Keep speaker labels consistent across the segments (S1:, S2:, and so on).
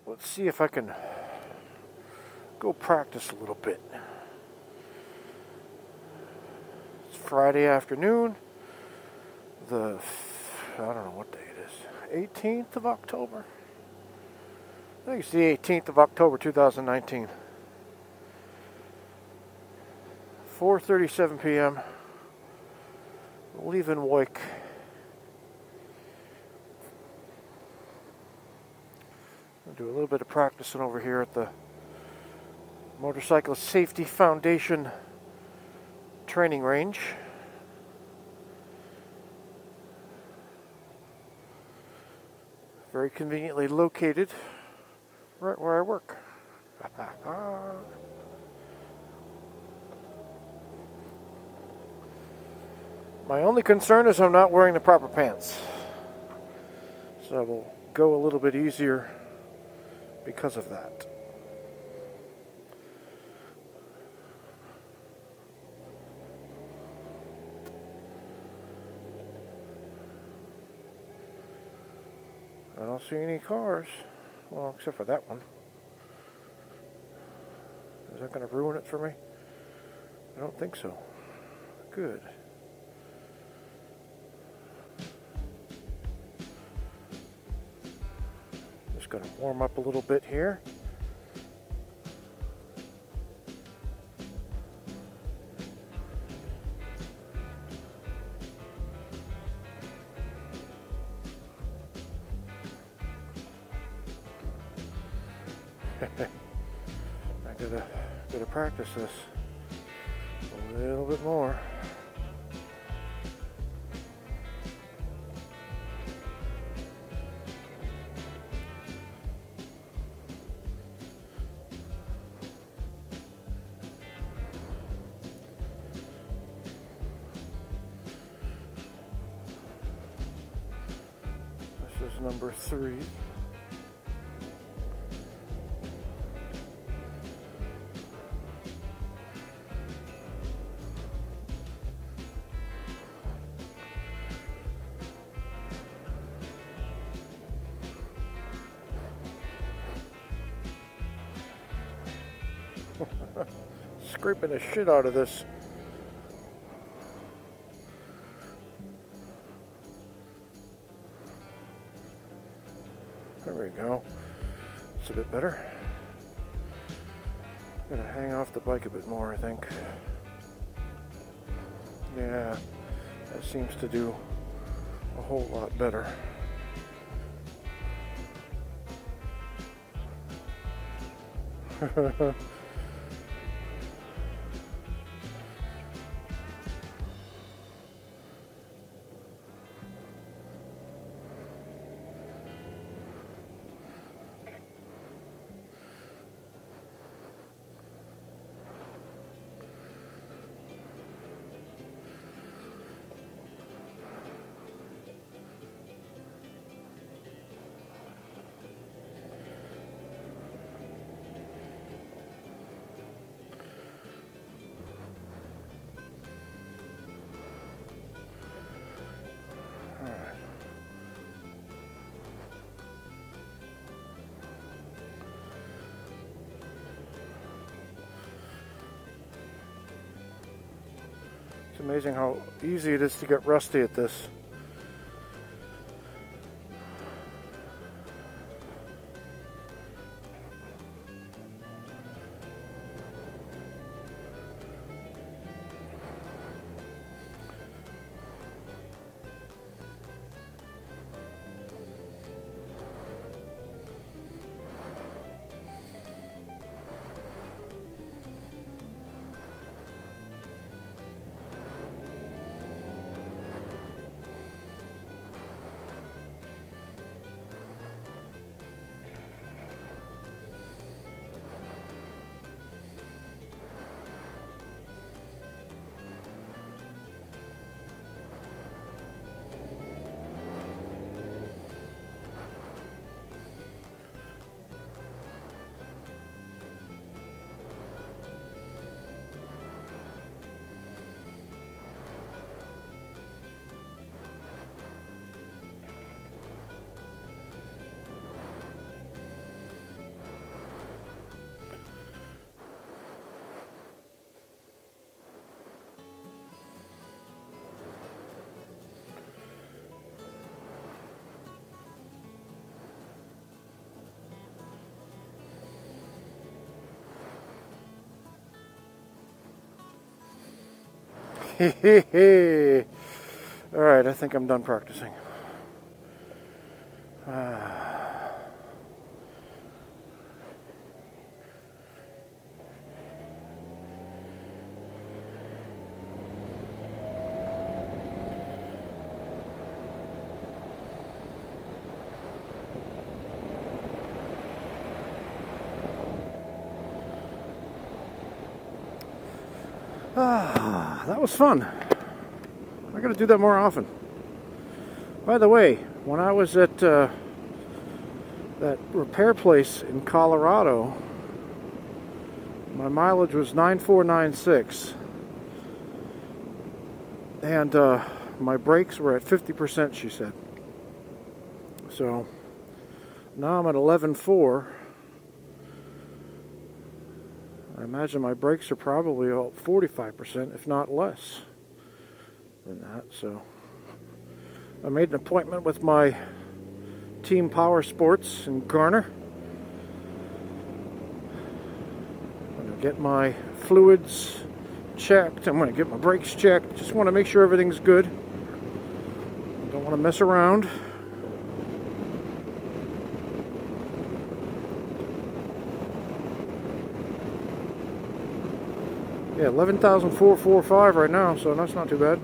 S1: let's see if I can go practice a little bit. It's Friday afternoon, I don't know what day it is, 18th of October? I think it's the 18th of October 2019. 4:37 p.m. Leaving Wyke. I'll do a little bit of practicing over here at the Motorcyclist Safety Foundation training range. Very conveniently located right where I work. My only concern is I'm not wearing the proper pants. So I will go a little bit easier because of that. I don't see any cars. Well, except for that one. Is that going to ruin it for me? I don't think so. Good. Just going to warm up a little bit here. I gotta practice this a little bit more. This is number 3. Scraping the shit out of this. There we go. It's a bit better. I'm gonna hang off the bike a bit more, I think. Yeah, that seems to do a whole lot better. It's amazing how easy it is to get rusty at this. Alright, I think I'm done practicing. That was fun. I gotta do that more often. By the way, when I was at that repair place in Colorado, my mileage was 9496, and my brakes were at 50%, she said. So now I'm at 11.4. I imagine my brakes are probably about 45%, if not less than that. So I made an appointment with my Team Power Sports in Garner. I'm going to get my fluids checked. I'm going to get my brakes checked. Just want to make sure everything's good. Don't want to mess around. Yeah, 11,445 right now, so that's not too bad.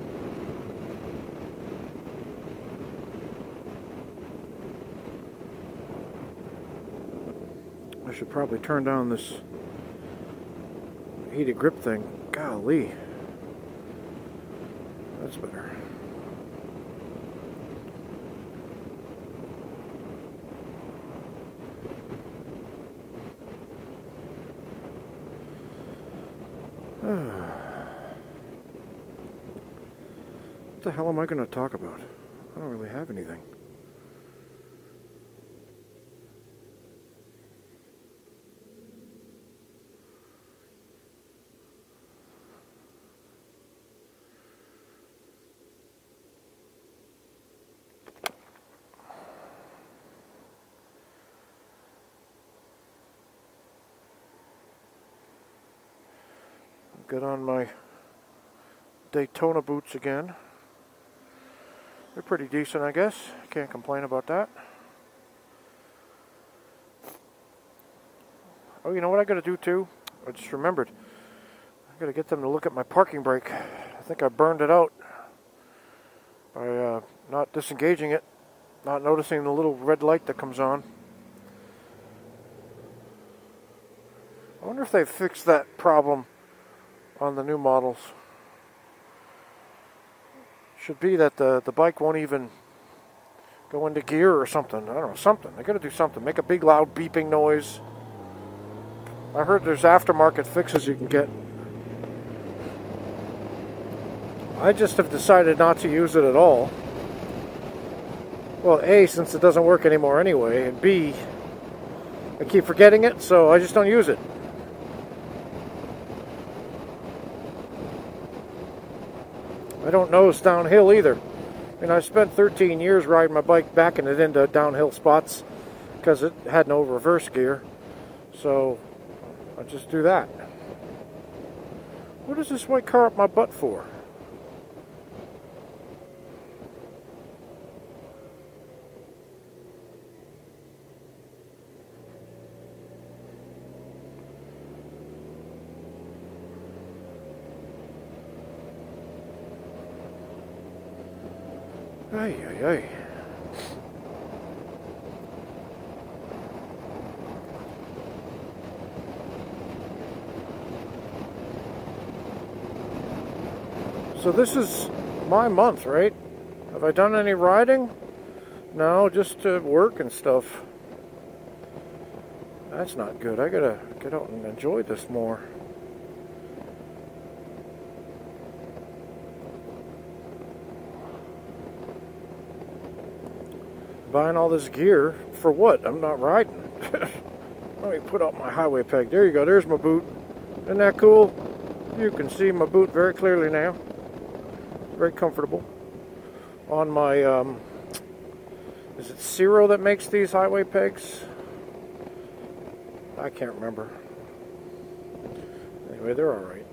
S1: I should probably turn down this heated grip thing. Golly. That's better. What the hell am I going to talk about? I don't really have anything. Get on my Daytona boots again. They're pretty decent, I guess. Can't complain about that. Oh, you know what I gotta do too? I just remembered. I gotta get them to look at my parking brake. I think I burned it out by not disengaging it, not noticing the little red light that comes on. I wonder if they fixed that problem on the new models. Should be that the bike won't even go into gear or something. I don't know, something. They gotta do something. Make a big loud beeping noise. I heard there's aftermarket fixes you can get. I just have decided not to use it at all. Well, A, since it doesn't work anymore anyway, and B, I keep forgetting it, so I just don't use it. I don't nose downhill either. And I spent 13 years riding my bike, backing it into downhill spots because it had no reverse gear. So I just do that. What is this white car up my butt for? Ay, ay, ay. So this is my month, right? Have I done any riding? No, just work and stuff. That's not good. I gotta get out and enjoy this more. Buying all this gear for what? I'm not riding. Let me put up my highway peg. There you go. There's my boot. Isn't that cool? You can see my boot very clearly now. Very comfortable. On my, is it Zero that makes these highway pegs? I can't remember. Anyway, they're alright.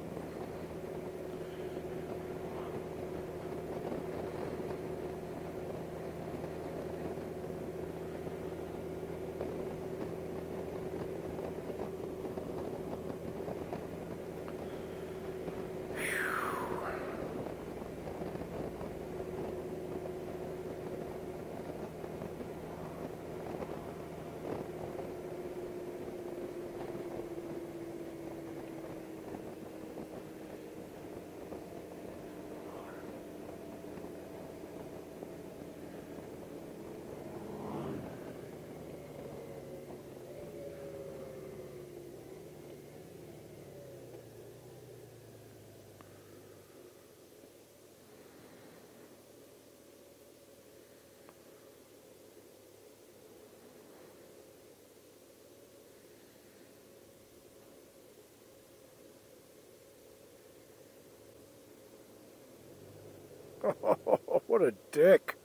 S1: What a dick.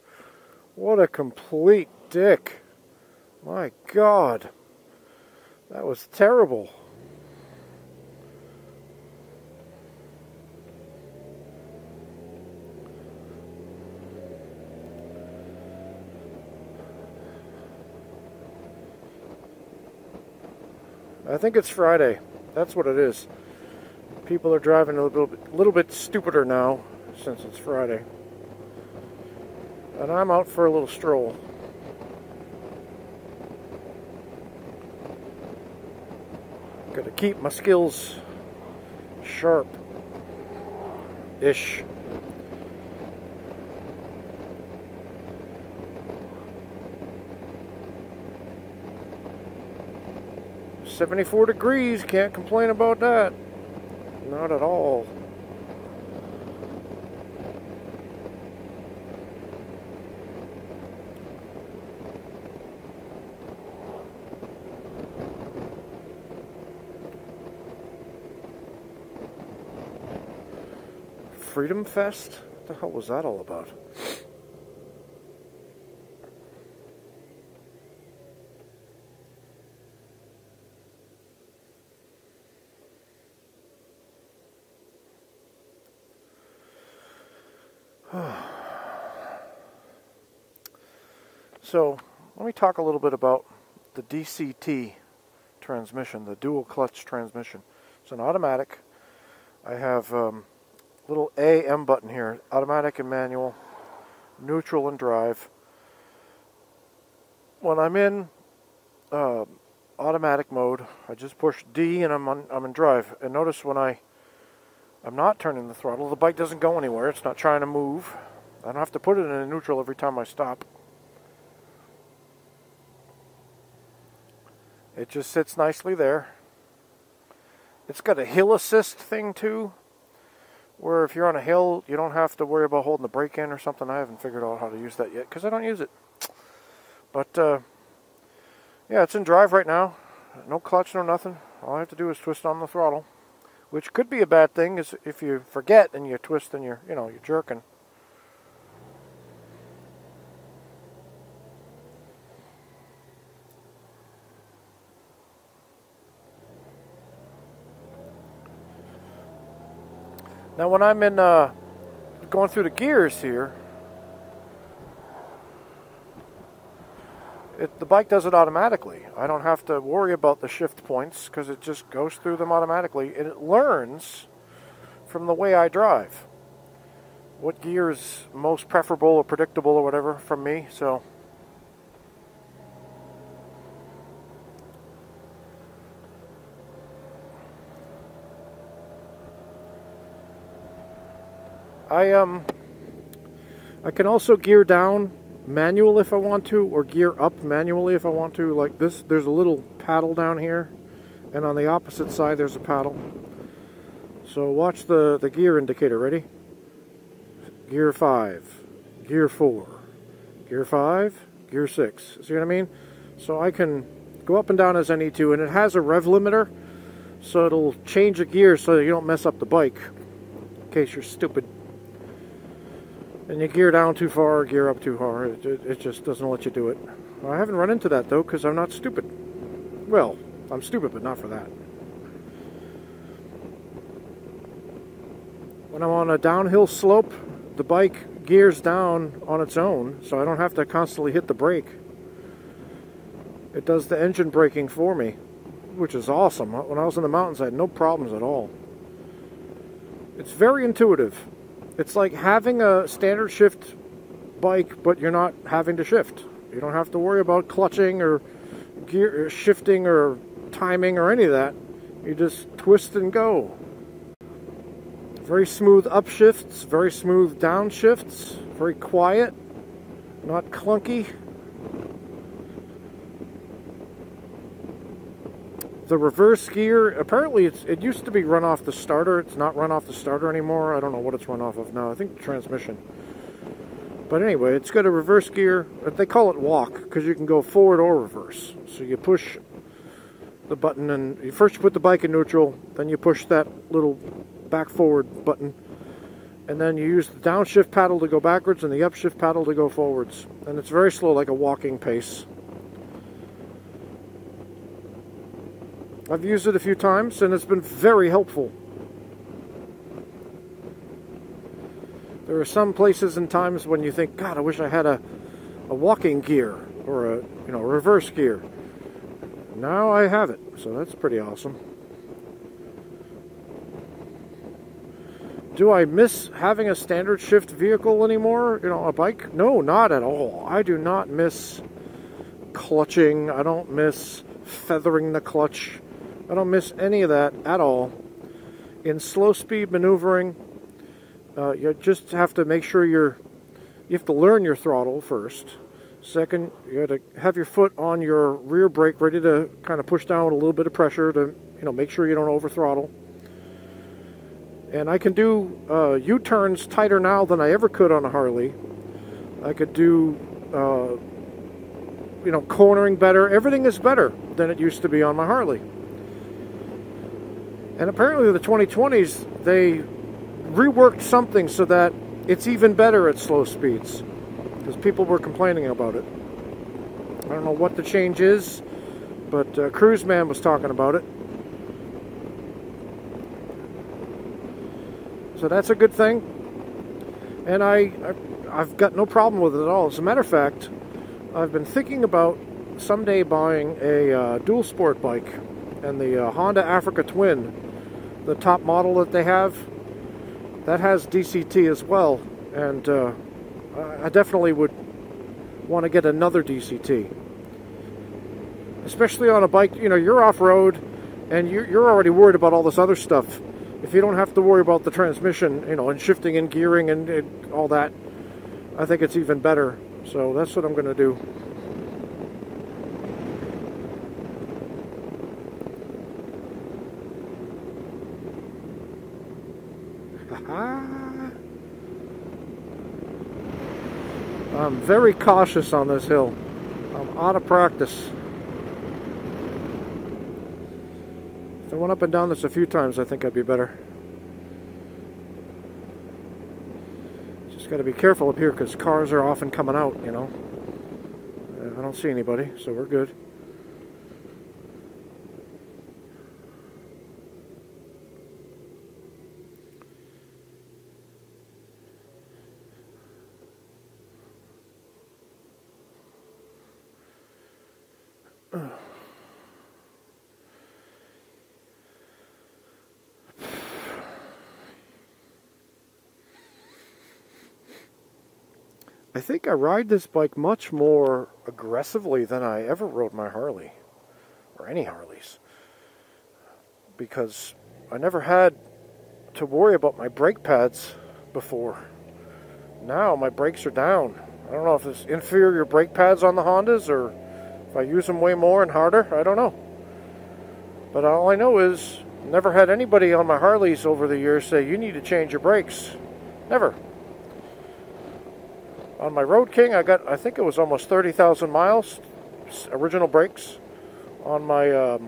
S1: What a complete dick. My God. That was terrible. I think it's Friday. That's what it is. People are driving a little bit stupider now since it's Friday. And I'm out for a little stroll. Gotta keep my skills sharp-ish. $74 degrees, can't complain about that. Not at all. Freedom Fest? What the hell was that all about? So, let me talk a little bit about the DCT transmission, the dual clutch transmission. It's an automatic. I have little AM button here, automatic and manual, neutral and drive. When I'm in automatic mode, I just push D and I'm in drive. And notice when I'm not turning the throttle, the bike doesn't go anywhere. It's not trying to move. I don't have to put it in a neutral every time I stop. It just sits nicely there. It's got a hill assist thing too, where if you're on a hill, you don't have to worry about holding the brake in or something. I haven't figured out how to use that yet because I don't use it. But yeah, it's in drive right now. No clutch, no nothing. All I have to do is twist on the throttle, which could be a bad thing is if you forget and you twist and you're jerking. Now when I'm in going through the gears here, the bike does it automatically. I don't have to worry about the shift points because it just goes through them automatically, and it learns from the way I drive what gear is most preferable or predictable or whatever from me. So I can also gear down manual if I want to, or gear up manually if I want to. Like this, there's a little paddle down here, and on the opposite side there's a paddle. So watch the gear indicator. Ready? Gear 5, gear 4, gear 5, gear 6. See what I mean? So I can go up and down as I need to, and it has a rev limiter, so it'll change the gear so you don't mess up the bike, in case you're stupid. And you gear down too far or gear up too hard. It just doesn't let you do it. Well, I haven't run into that though, because I'm not stupid. Well, I'm stupid, but not for that. When I'm on a downhill slope, the bike gears down on its own, so I don't have to constantly hit the brake. It does the engine braking for me, which is awesome. When I was in the mountains, I had no problems at all. It's very intuitive. It's like having a standard shift bike, but you're not having to shift. You don't have to worry about clutching or gear or shifting or timing or any of that. You just twist and go. Very smooth upshifts, very smooth downshifts, very quiet, not clunky. The reverse gear, apparently it used to be run off the starter. It's not run off the starter anymore. I don't know what it's run off of now. I think the transmission. But anyway, it's got a reverse gear. They call it walk because you can go forward or reverse. So you push the button and you put the bike in neutral, then you push that little back forward button and then you use the downshift paddle to go backwards and the upshift paddle to go forwards. And it's very slow, like a walking pace. I've used it a few times and it's been very helpful. There are some places and times when you think, God, I wish I had a walking gear or a reverse gear. Now I have it, so that's pretty awesome. Do I miss having a standard shift vehicle anymore? A bike? No, not at all. I do not miss clutching. I don't miss feathering the clutch. I don't miss any of that at all. In slow speed maneuvering, you just have to make sure you have to learn your throttle first. Second, you have to have your foot on your rear brake ready to kind of push down with a little bit of pressure to make sure you don't over throttle. And I can do U-turns tighter now than I ever could on a Harley. I could do cornering better. Everything is better than it used to be on my Harley. And apparently the 2020s, they reworked something so that it's even better at slow speeds, because people were complaining about it. I don't know what the change is, but Cruise Man was talking about it. So that's a good thing. And I've got no problem with it at all. As a matter of fact, I've been thinking about someday buying a dual sport bike, and the Honda Africa Twin, the top model that they have, that has DCT as well, and I definitely would want to get another DCT, especially on a bike. You're off-road and you're already worried about all this other stuff. If you don't have to worry about the transmission, and shifting and gearing and all that, I think it's even better. So that's what I'm going to do. I'm very cautious on this hill. I'm out of practice. If I went up and down this a few times, I think I'd be better. Just got to be careful up here because cars are often coming out, I don't see anybody, so we're good. I think I ride this bike much more aggressively than I ever rode my Harley, or any Harleys, because I never had to worry about my brake pads before. Now my brakes are down. I don't know if it's inferior brake pads on the Hondas, or if I use them way more and harder, I don't know. But all I know is, never had anybody on my Harleys over the years say, you need to change your brakes. Never. On my Road King, I think it was almost 30,000 miles, original brakes. On my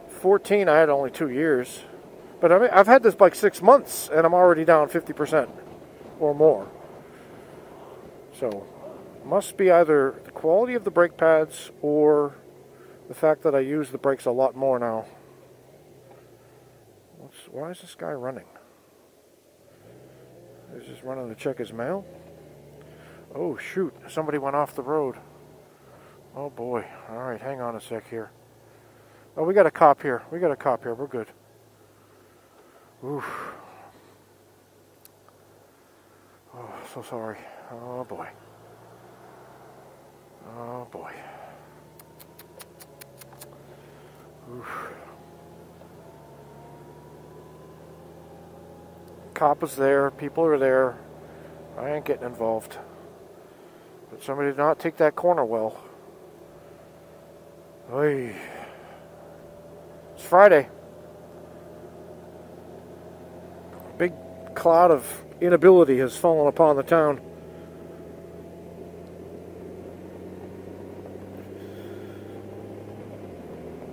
S1: 14, I had only 2 years. But I mean, I've had this bike 6 months, and I'm already down 50% or more. So, must be either the quality of the brake pads or the fact that I use the brakes a lot more now. Why is this guy running? He's just running to check his mail? Oh shoot, somebody went off the road. Oh boy. Alright, hang on a sec here. Oh, we got a cop here. We're good. Oof. Oh, so sorry. Oh boy. Oh boy. Oof. Cop is there. People are there. I ain't getting involved. But somebody did not take that corner well. Oy. It's Friday. A big cloud of inability has fallen upon the town.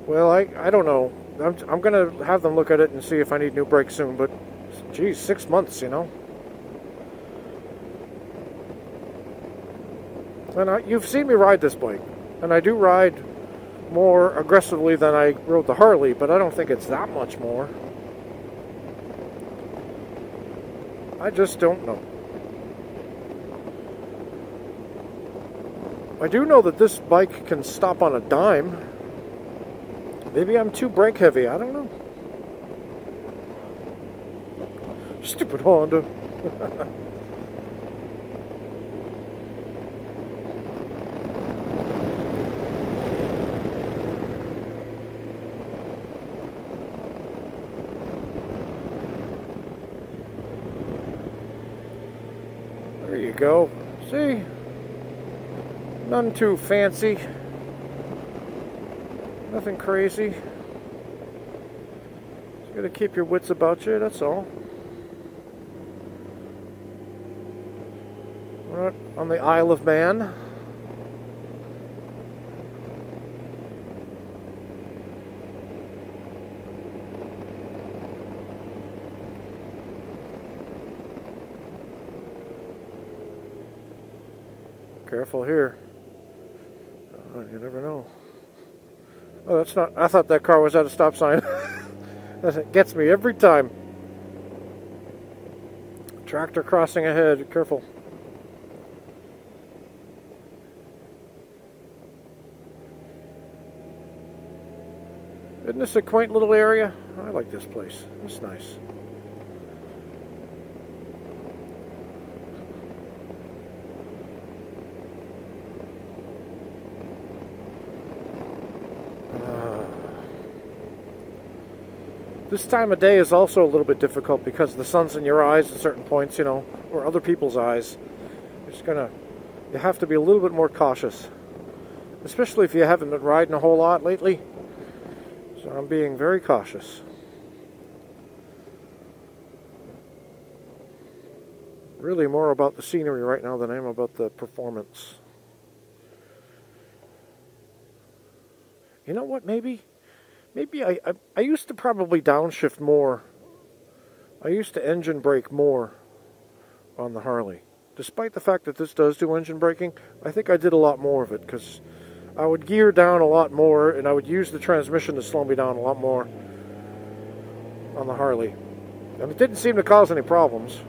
S1: Well, I don't know. I'm going to have them look at it and see if I need new brakes soon, but geez, 6 months, you know. And you've seen me ride this bike, and I do ride more aggressively than I rode the Harley, but I don't think it's that much more. I just don't know. I do know that this bike can stop on a dime. Maybe I'm too brake heavy, I don't know. Stupid Honda. There you go. See? None too fancy. Nothing crazy. Just gotta keep your wits about you, that's all. We're not on the Isle of Man. Careful here. You never know. Oh, that's not... I thought that car was at a stop sign. That gets me every time. Tractor crossing ahead. Careful. Isn't this a quaint little area? I like this place. It's nice. This time of day is also a little bit difficult because the sun's in your eyes at certain points, you know, or other people's eyes. You have to be a little bit more cautious, especially if you haven't been riding a whole lot lately. So I'm being very cautious. Really more about the scenery right now than I am about the performance. You know what, maybe I used to probably downshift more. I used to engine brake more on the Harley. Despite the fact that this does do engine braking, I think I did a lot more of it because I would gear down a lot more and I would use the transmission to slow me down a lot more on the Harley. And it didn't seem to cause any problems.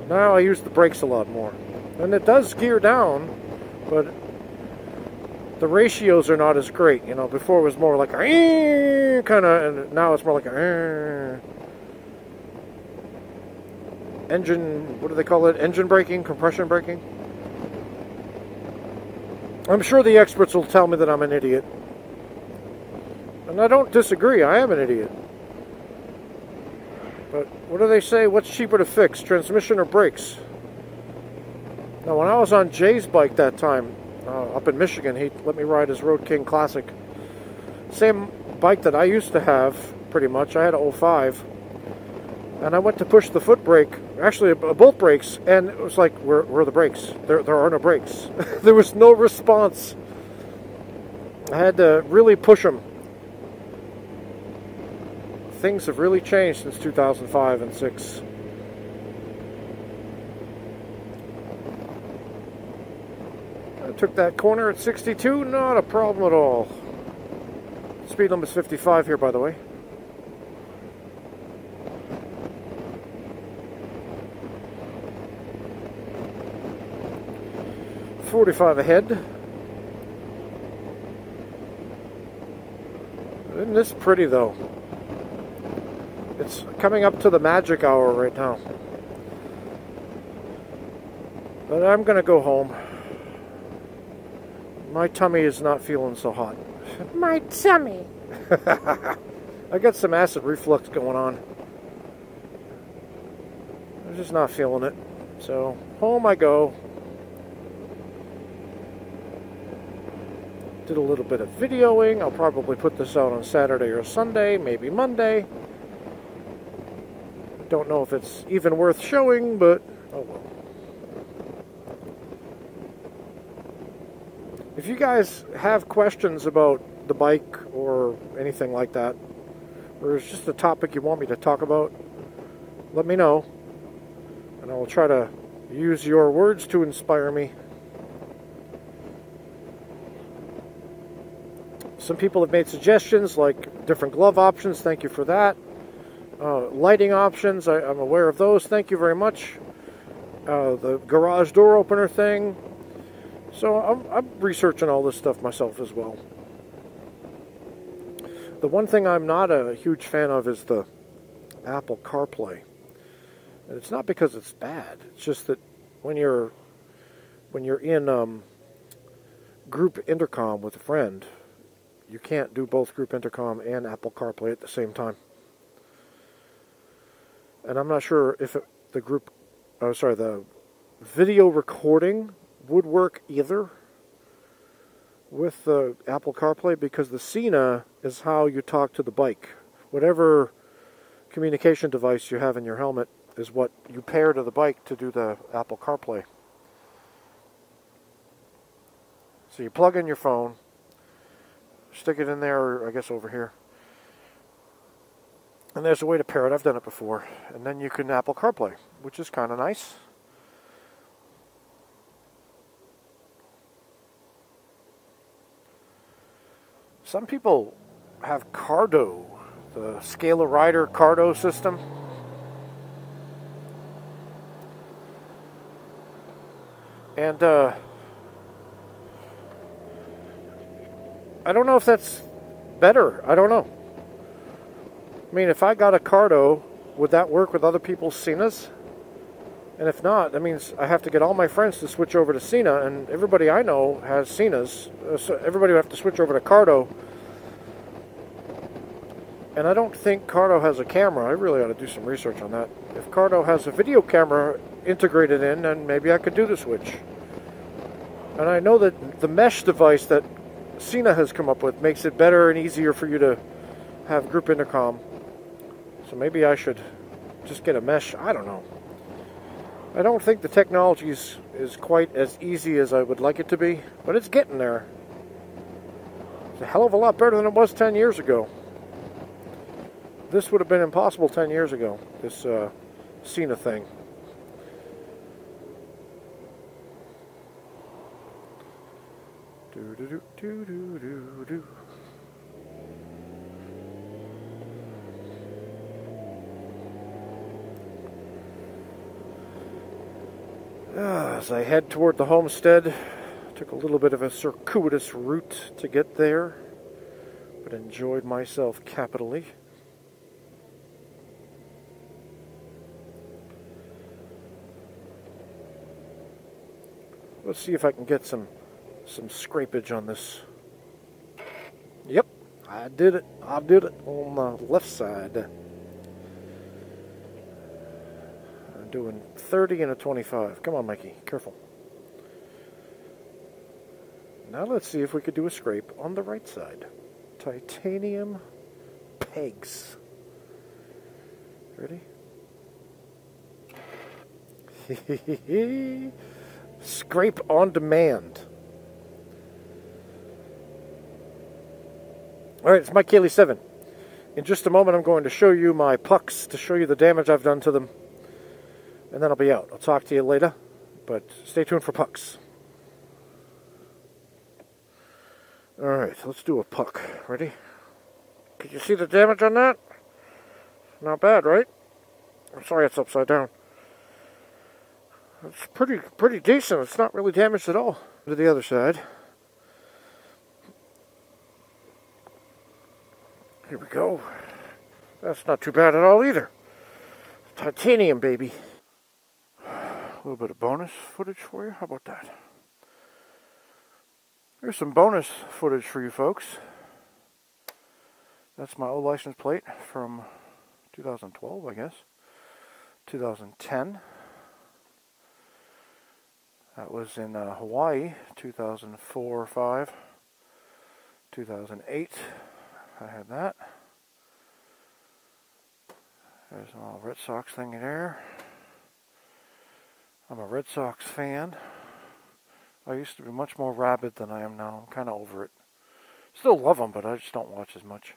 S1: Now I use the brakes a lot more. And it does gear down, but the ratios are not as great. You know, before it was more like a kind of, and now it's more like a engine, what do they call it? Engine braking, compression braking. I'm sure the experts will tell me that I'm an idiot. And I don't disagree, I am an idiot. But what do they say? What's cheaper to fix, transmission or brakes? Now, when I was on Jay's bike that time, up in Michigan, he let me ride his Road King Classic. Same bike that I used to have, pretty much. I had a 05. And I went to push the foot brake, actually both brakes, and it was like, where are the brakes? There are no brakes. There was no response. I had to really push them. Things have really changed since 2005 and 6. I took that corner at 62, not a problem at all. Speed limit's 55 here, by the way. .45 ahead. Isn't this pretty though? It's coming up to the magic hour right now. But I'm gonna go home. My tummy is not feeling so hot.
S2: My tummy!
S1: I got some acid reflux going on. I'm just not feeling it. So, home I go. Did a little bit of videoing. I'll probably put this out on Saturday or Sunday, maybe Monday. Don't know if it's even worth showing, but oh well. If you guys have questions about the bike or anything like that, or is just a topic you want me to talk about, let me know, and I will try to use your words to inspire me. Some people have made suggestions like different glove options. Thank you for that. Lighting options, I'm aware of those. Thank you very much. The garage door opener thing. So I'm researching all this stuff myself as well. The one thing I'm not a huge fan of is the Apple CarPlay. And it's not because it's bad. It's just that when you're in group intercom with a friend, you can't do both group intercom and Apple CarPlay at the same time. And I'm not sure if the video recording would work either with the Apple CarPlay, because the Sena is how you talk to the bike. Whatever communication device you have in your helmet is what you pair to the bike to do the Apple CarPlay. So you plug in your phone, stick it in there, or I guess over here, and there's a way to pair it. I've done it before. And then you can Apple CarPlay, which is kind of nice. Some people have Cardo, the Scalar Rider Cardo system. And I don't know if that's better. I don't know. I mean, if I got a Cardo, would that work with other people's Senas? And if not, that means I have to get all my friends to switch over to Sena, and everybody I know has Senas, so everybody would have to switch over to Cardo. And I don't think Cardo has a camera. I really ought to do some research on that. If Cardo has a video camera integrated in, then maybe I could do the switch. And I know that the mesh device that Sena has come up with makes it better and easier for you to have group intercom. So maybe I should just get a mesh. I don't know. I don't think the technology is quite as easy as I would like it to be, but it's getting there. It's a hell of a lot better than it was 10 years ago. This would have been impossible 10 years ago, this Sena thing. Do-do-do-do-do-do-do. As I head toward the homestead, took a little bit of a circuitous route to get there, but enjoyed myself capitally. Let's see if I can get some scrapage on this. Yep, I did it. I did it on the left side. I'm doing 30 and a 25. Come on, Mikey, careful. Now let's see if we could do a scrape on the right side. Titanium pegs. Ready? Scrape on demand. Alright, it's Mike Cayley 7. In just a moment I'm going to show you my pucks, to show you the damage I've done to them. And then I'll be out. I'll talk to you later, but stay tuned for pucks. Alright, let's do a puck. Ready? Can you see the damage on that? Not bad, right? I'm sorry it's upside down. It's pretty decent. It's not really damaged at all. To the other side. Here we go. That's not too bad at all either. Titanium, baby. A little bit of bonus footage for you. How about that? Here's some bonus footage for you folks. That's my old license plate from 2012, I guess. 2010. That was in Hawaii, 2004 or 5. 2008, I had that. There's a little Red Sox thing there. I'm a Red Sox fan. I used to be much more rabid than I am now. I'm kind of over it. Still love them, but I just don't watch as much.